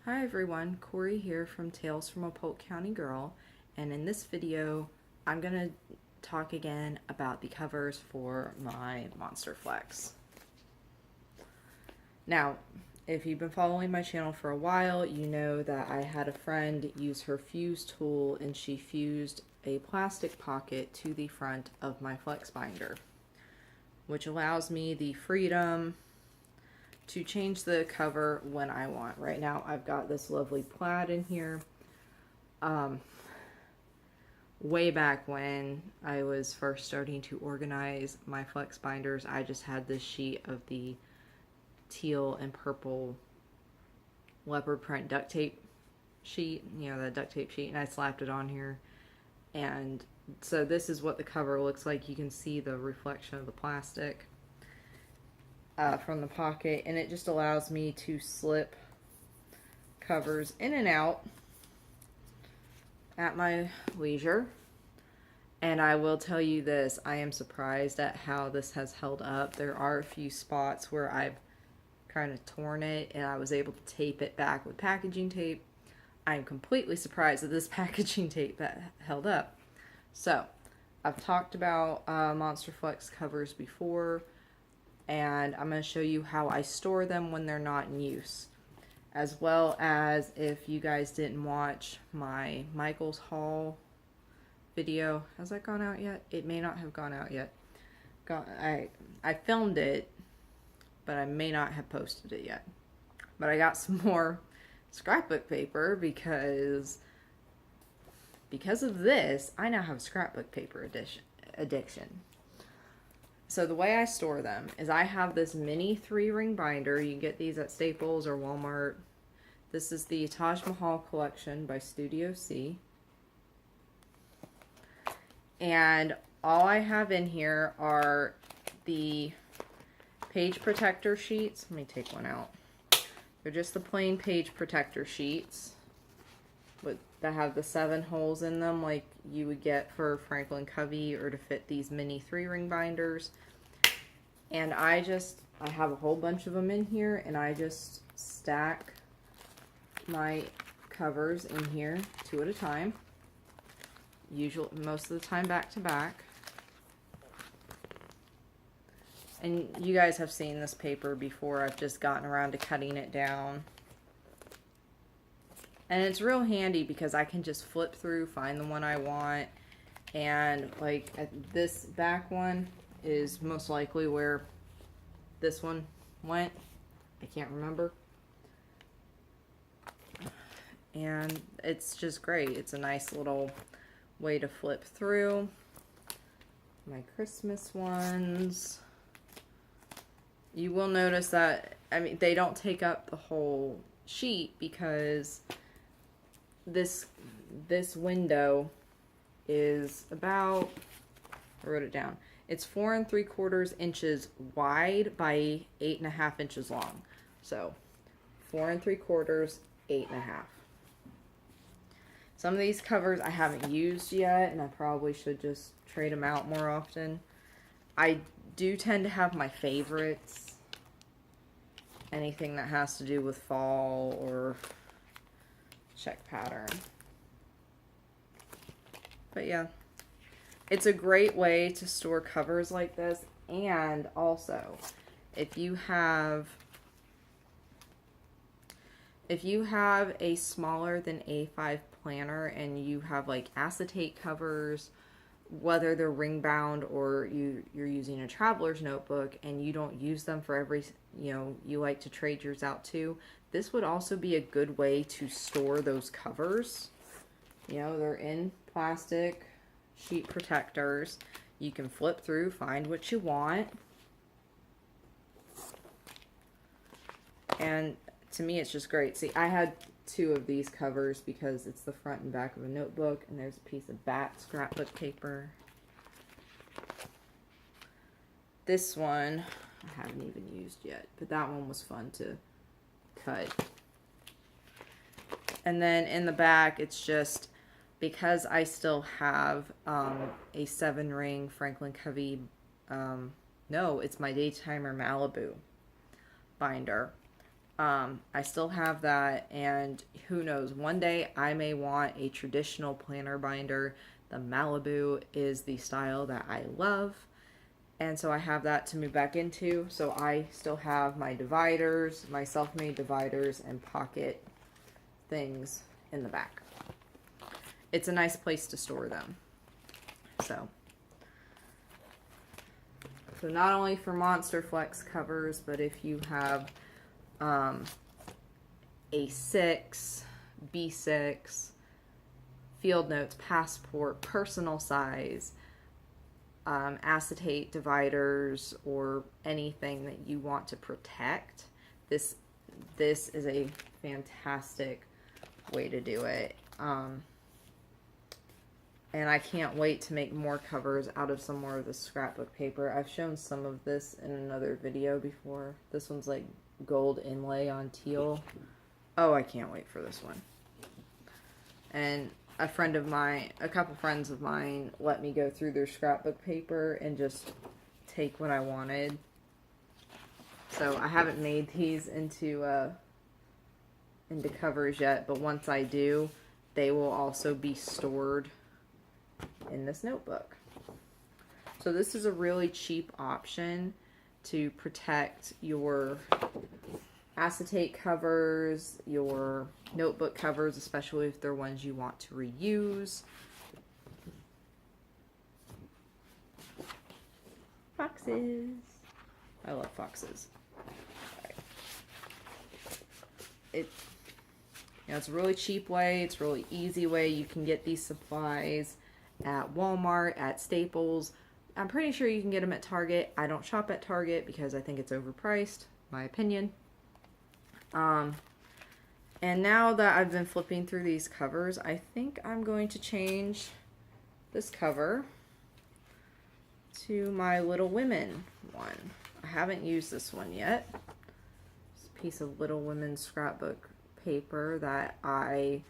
Hi everyone, Corey here from Tales from a Polk County Girl, and in this video I'm going to talk again about the covers for my Monster Flex. Now, if you've been following my channel for a while, you know that I had a friend use her fuse tool and she fused a plastic pocket to the front of my Flex binder, which allows me the freedom to change the cover when I want. Right now I've got this lovely plaid in here. Way back when I was first starting to organize my Flex binders, I just had this sheet of the teal and purple leopard print duct tape sheet, you know, the duct tape sheet, and I slapped it on here. And so this is what the cover looks like. You can see the reflection of the plastic from the pocket, and it just allows me to slip covers in and out at my leisure. And I will tell you this, I am surprised at how this has held up. There are a few spots where I've kind of torn it and I was able to tape it back with packaging tape. I'm completely surprised that this packaging tape held up. So I've talked about Monster Flex covers before, and I'm going to show you how I store them when they're not in use, as well as, if you guys didn't watch my Michael's haul video. Has that gone out yet? It may not have gone out yet. I filmed it, but I may not have posted it yet. But I got some more scrapbook paper because of this, I now have a scrapbook paper addiction. So the way I store them is I have this mini 3-ring binder. You can get these at Staples or Walmart. This is the Taj Mahal collection by Studio C. And all I have in here are the page protector sheets. Let me take one out. They're just the plain page protector sheets that have the 7 holes in them, like you would get for Franklin Covey or to fit these mini 3-ring binders. And I have a whole bunch of them in here, and I just stack my covers in here 2 at a time. Usually, most of the time back to back. And you guys have seen this paper before. I've just gotten around to cutting it down. And it's real handy because I can just flip through, find the one I want. And like this back one is most likely where this one went. I can't remember. And it's just great. It's a nice little way to flip through. My Christmas ones. You will notice that, I mean, they don't take up the whole sheet because this window is about, I wrote it down, it's 4 3/4 inches wide by 8.5 inches long. So 4 3/4, 8.5. Some of these covers I haven't used yet, and I probably should just trade them out more often. I do tend to have my favorites. Anything that has to do with fall or check pattern. But yeah, it's a great way to store covers like this. And also, if you have a smaller than A5 planner and you have like acetate covers, whether they're ring bound or you're using a traveler's notebook and you don't use them for every, you like to trade yours out too, this would also be a good way to store those covers. They're in plastic sheet protectors. You can flip through, find what you want. And to me, it's just great. See, I had 2 of these covers because it's the front and back of a notebook, and there's a piece of bat scrapbook paper. This one I haven't even used yet, but that one was fun to cut. And then in the back, it's just because I still have a 7-ring Franklin Covey, no, it's my Daytimer Malibu binder. I still have that, and who knows, one day I may want a traditional planner binder. The Malibu is the style that I love, and so I have that to move back into. So I still have my dividers, my self-made dividers and pocket things in the back. It's a nice place to store them. So not only for Monster Flex covers, but if you have A6, B6, Field Notes, Passport, personal size, acetate dividers, or anything that you want to protect, this is a fantastic way to do it. And I can't wait to make more covers out of some more of the scrapbook paper. I've shown some of this in another video before. This one's like gold inlay on teal. Oh, I can't wait for this one. And a couple friends of mine let me go through their scrapbook paper and just take what I wanted. So I haven't made these into covers yet, but once I do, they will also be stored in this notebook. So this is a really cheap option to protect your acetate covers, your notebook covers, especially if they're ones you want to reuse. Foxes. I love foxes. Right. It's a really cheap way. It's a really easy way. You can get these supplies at Walmart, at Staples. I'm pretty sure you can get them at Target. I don't shop at Target because I think it's overpriced, my opinion. And now that I've been flipping through these covers, I think I'm going to change this cover to my Little Women one. I haven't used this one yet. It's a piece of Little Women scrapbook paper that I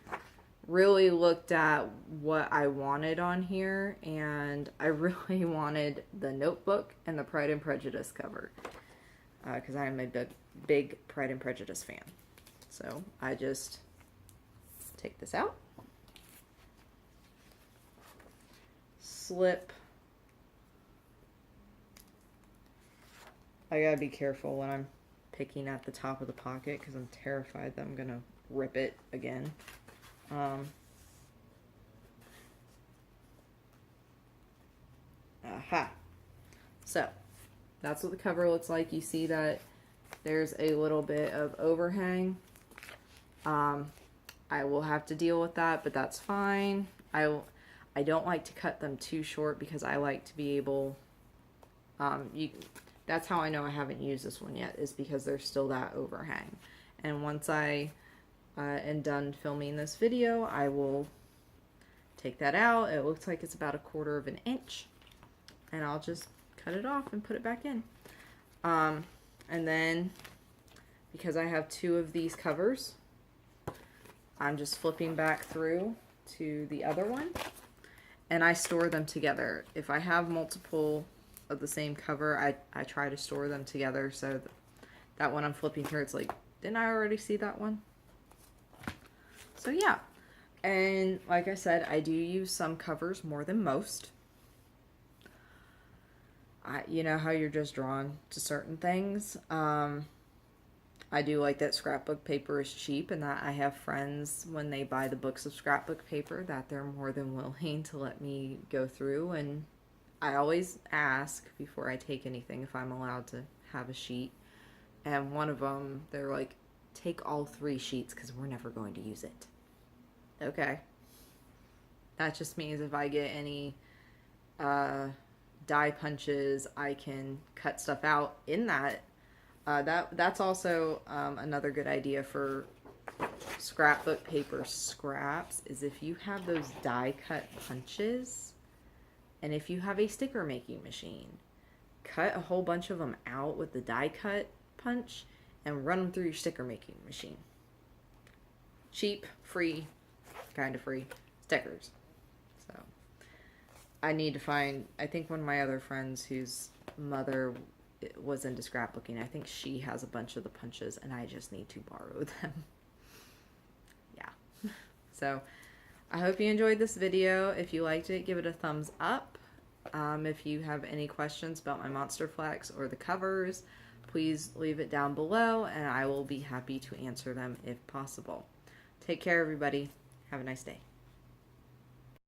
really looked at what I wanted on here, and I really wanted the notebook and the Pride and Prejudice cover because I am a big Pride and Prejudice fan. So I just take this out, slip. I gotta be careful when I'm picking at the top of the pocket because I'm terrified that I'm gonna rip it again. Aha. So that's what the cover looks like. You see that there's a little bit of overhang. I will have to deal with that, but that's fine. I don't like to cut them too short because I like to be able, that's how I know I haven't used this one yet, is because there's still that overhang. And once I am done filming this video, I will take that out. It looks like it's about 1/4 of an inch, and I'll just cut it off and put it back in. And then, because I have 2 of these covers, I'm just flipping back through to the other one, and I store them together. If I have multiple of the same cover, I try to store them together, so that when I'm flipping through, it's like, didn't I already see that one? So yeah, and like I said, I do use some covers more than most. You know how you're just drawn to certain things. I do like that scrapbook paper is cheap, and that I have friends, when they buy the books of scrapbook paper, that they're more than willing to let me go through, and I always ask before I take anything if I'm allowed to have a sheet. And one of them, they're like, take all 3 sheets because we're never going to use it. Okay. That just means if I get any die punches, I can cut stuff out in that. That's also another good idea for scrapbook paper scraps, is if you have those die cut punches, and if you have a sticker making machine, cut a whole bunch of them out with the die cut punch and run them through your sticker making machine. Cheap, free, kind of free stickers. So I need to find, I think one of my other friends whose mother was into scrapbooking. I think she has a bunch of the punches and I just need to borrow them. Yeah. So I hope you enjoyed this video. If you liked it, give it a thumbs up. If you have any questions about my Monster Flex or the covers, please leave it down below and I will be happy to answer them if possible. Take care, everybody. Have a nice day.